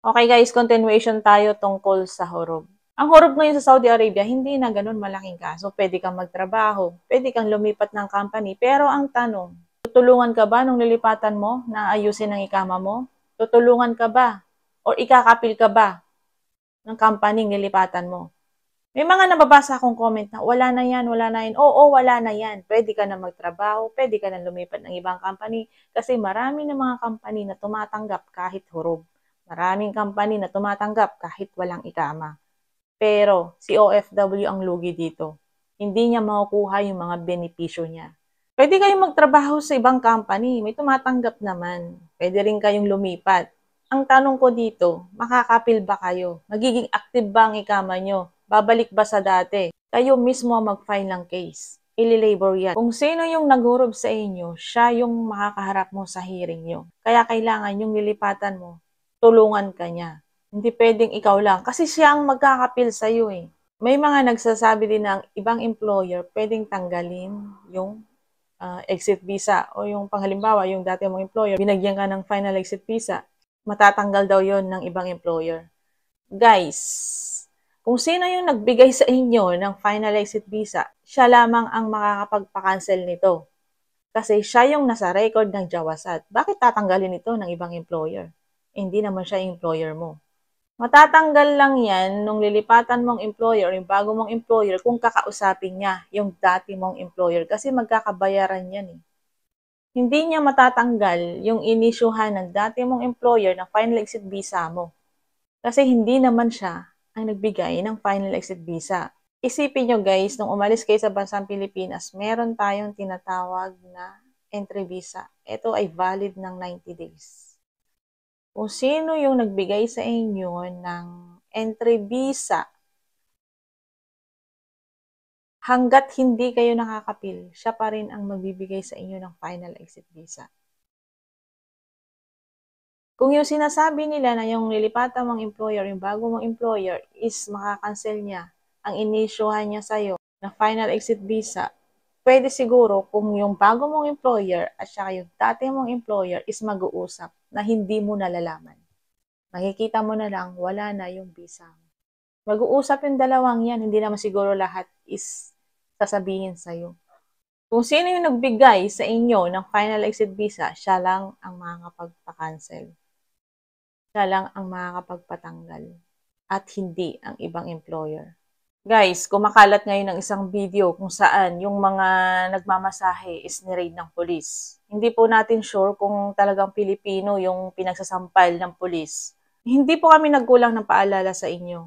Okay guys, continuation tayo tungkol sa horob. Ang horob ngayon sa Saudi Arabia, hindi na ganun malaking kaso. Pwede kang magtrabaho, pwede kang lumipat ng company. Pero ang tanong, tutulungan ka ba nung lilipatan mo na ayusin ang ikama mo? Tutulungan ka ba? O ikakapil ka ba ng company lilipatan mo? May mga nababasa akong comment na wala na yan, wala na yan. Oo, wala na yan. Pwede ka na magtrabaho, pwede ka na lumipat ng ibang company kasi marami ng mga company na tumatanggap kahit horob. Maraming company na tumatanggap kahit walang ikama. Pero si OFW ang lugi dito. Hindi niya makukuha yung mga benepisyo niya. Pwede kayong magtrabaho sa ibang company, may tumatanggap naman. Pwede rin kayong lumipat. Ang tanong ko dito, makakapil ba kayo? Magiging active ba ang ikama nyo? Babalik ba sa dati? Kayo mismo mag-file ng case. Ili-labor yan. Kung sino yung naghurob sa inyo, siya yung makakaharap mo sa hearing nyo. Kaya kailangan yung lilipatan mo, tulungan ka niya. Hindi pwedeng ikaw lang. Kasi siya ang magkakapil sa'yo eh. May mga nagsasabi din ng ibang employer pwedeng tanggalin yung exit visa o yung panghalimbawa, yung dati mong employer, binagyan ka ng final exit visa, matatanggal daw yon ng ibang employer. Guys, kung sino yung nagbigay sa inyo ng final exit visa, siya lamang ang makakapagpa-cancel nito. Kasi siya yung nasa record ng Jawasat. Bakit tatanggalin ito ng ibang employer? Hindi naman siya employer mo. Matatanggal lang yan nung lilipatan mong employer o yung bago mong employer kung kakausapin niya yung dati mong employer kasi magkakabayaran yan eh. Hindi niya matatanggal yung inisyuhan ng dati mong employer na final exit visa mo. Kasi hindi naman siya ang nagbigay ng final exit visa. Isipin nyo guys, nung umalis kayo sa bansang Pilipinas, meron tayong tinatawag na entry visa. Ito ay valid ng 90 days. Kung sino yung nagbigay sa inyo ng entry visa, hanggat hindi kayo nakakapil, siya pa rin ang magbibigay sa inyo ng final exit visa. Kung yung sinasabi nila na yung nilipatan mong employer, yung bago mong employer, is makakancel niya ang inisyuhan niya sa'yo na final exit visa, pwede siguro kung yung bago mong employer at saka yung dati mong employer is mag-uusap na hindi mo nalalaman. Makikita mo na lang, wala na yung visa mo. Mag-uusap yung dalawang yan, hindi naman siguro lahat is sasabihin sa'yo. Kung sino yung nagbigay sa inyo ng final exit visa, siya lang ang makakapagpa-cancel. Siya lang ang makakapagpatanggal at hindi ang ibang employer. Guys, kumakalat ngayon ng isang video kung saan yung mga nagmamasahe is ni-raid ng polis. Hindi po natin sure kung talagang Pilipino yung pinagsasampal ng polis. Hindi po kami nagkulang ng paalala sa inyo.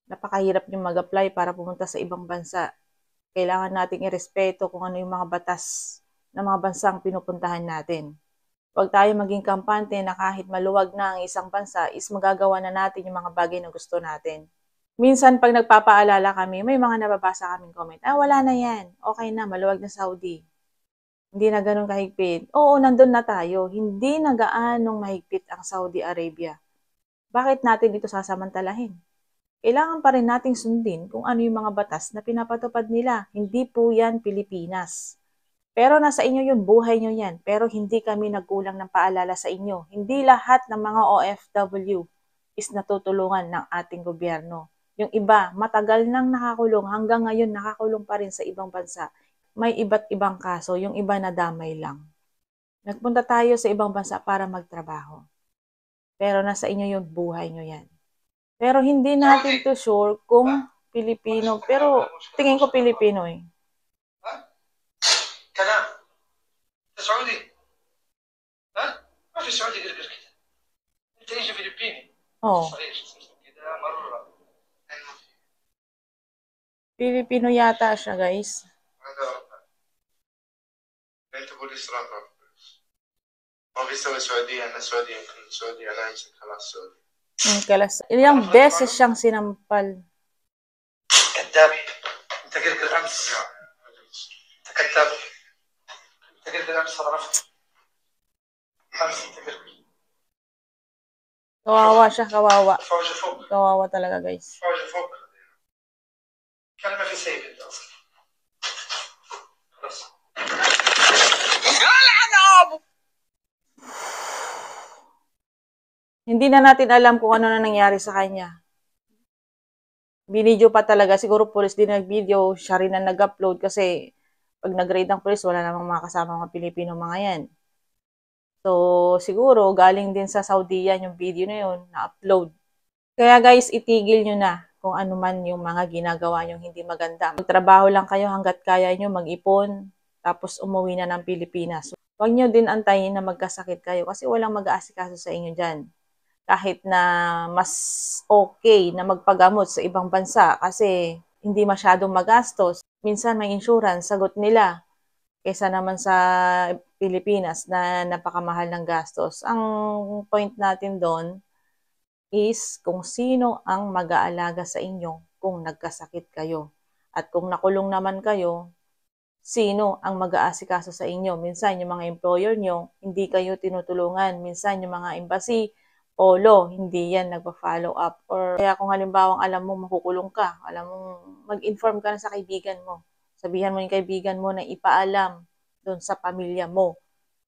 Napakahirap yung mag-apply para pumunta sa ibang bansa. Kailangan nating irespeto kung ano yung mga batas ng mga bansang pinupuntahan natin. Huwag tayo maging kampante na kahit maluwag na ang isang bansa is magagawa na natin yung mga bagay na gusto natin. Minsan pag nagpapaalala kami, may mga nababasa kaming comment, wala na yan, okay na, maluwag na Saudi. Hindi na ganun kahigpit. Oo, nandun na tayo. Hindi na gaanong mahigpit ang Saudi Arabia. Bakit natin ito sasamantalahin? Kailangan pa rin nating sundin kung ano yung mga batas na pinapatupad nila. Hindi po yan Pilipinas. Pero nasa inyo yun, buhay nyo yan. Pero hindi kami nagkulang ng paalala sa inyo. Hindi lahat ng mga OFW is natutulungan ng ating gobyerno. Yung iba, matagal nang nakakulong, hanggang ngayon nakakulong pa rin sa ibang bansa. May iba't ibang kaso, yung iba nadamay lang. Nagpunta tayo sa ibang bansa para magtrabaho. Pero nasa inyo yun, buhay nyo yan. Pero hindi natin to sure kung Pilipino. Pero tingin ko Pilipino eh. كلام سعودي ها ما في سعودي غير كذا انت ايش فلبيني صحيح كذا مره Pilipino yata siya guys. هذا انت بوليس راقب ما بيسوي سعوديه انا سعودي يمكن سعودي انا امسك خلاص سعودي Ilang beses siyang sinampal. كذاب انت قلت الامس انت كذاب انت قلت الامس صرفت امس انت قلت Kawawa siya, kawawa. Kawawa talaga guys. كلمه في سيف انت اصلا بس Hindi na natin alam kung ano na nangyari sa kanya. Binidyo pa talaga, siguro police din nag-video, siya rin ang nag-upload kasi pag nag-raid ng police, wala namang mga kasama mga Pilipino mga yan. So, siguro galing din sa Saudi yan yung video na yun, na-upload. Kaya guys, itigil nyo na kung ano man yung mga ginagawa nyo hindi maganda. Magtrabaho lang kayo hanggat kaya nyo mag-ipon, tapos umuwi na ng Pilipinas. Huwag nyo din antayin na magkasakit kayo kasi walang mag-aasikaso sa inyo dyan. Kahit na mas okay na magpagamot sa ibang bansa kasi hindi masyadong magastos. Minsan may insurance, sagot nila. Kesa naman sa Pilipinas na napakamahal ng gastos. Ang point natin doon is kung sino ang mag-aalaga sa inyo kung nagkasakit kayo. At kung nakulong naman kayo, sino ang mag-aasikaso sa inyo. Minsan yung mga employer nyo, hindi kayo tinutulungan. Minsan yung mga embassy, polo, hindi yan nagpa-follow up. Or kaya kung halimbawa alam mo makukulong ka, alam mo mag-inform ka na sa kaibigan mo. Sabihan mo yung kaibigan mo na ipaalam doon sa pamilya mo.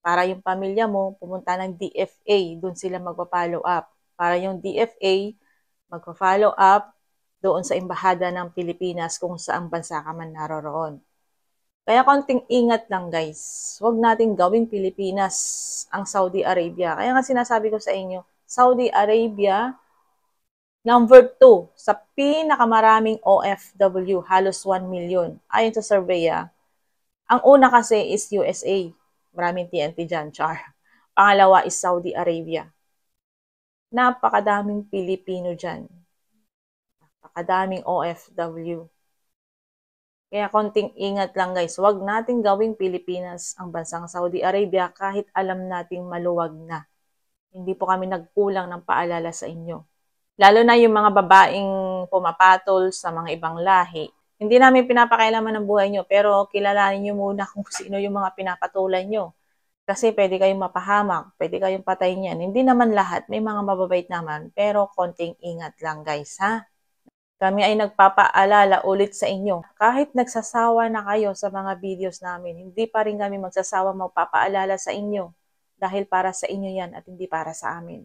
Para yung pamilya mo pumunta ng DFA, doon sila magpa-follow up. Para yung DFA magpa-follow up doon sa embahada ng Pilipinas kung saang bansa ka man naroroon. Kaya konting ingat lang guys. Huwag nating gawing Pilipinas ang Saudi Arabia. Kaya nga sinasabi ko sa inyo, Saudi Arabia, number 2 sa pinakamaraming OFW, halos 1 million. Ayon sa survey, ang una kasi is USA. Maraming TNT dyan, char. Pangalawa is Saudi Arabia. Napakadaming Pilipino dyan. Napakadaming OFW. Kaya konting ingat lang guys, huwag nating gawing Pilipinas ang bansang Saudi Arabia kahit alam nating maluwag na. Hindi po kami nagkulang ng paalala sa inyo. Lalo na yung mga babaeng pumapatol sa mga ibang lahi. Hindi namin pinapakailaman ng buhay nyo, pero kilalanin nyo muna kung sino yung mga pinapatulan nyo. Kasi pwede kayong mapahamak, pwede kayong patayin yan. Hindi naman lahat, may mga mababait naman, pero konting ingat lang guys, ha? Kami ay nagpapaalala ulit sa inyo. Kahit nagsasawa na kayo sa mga videos namin, hindi pa rin kami magsasawa magpapaalala sa inyo. Dahil para sa inyo yan at hindi para sa amin.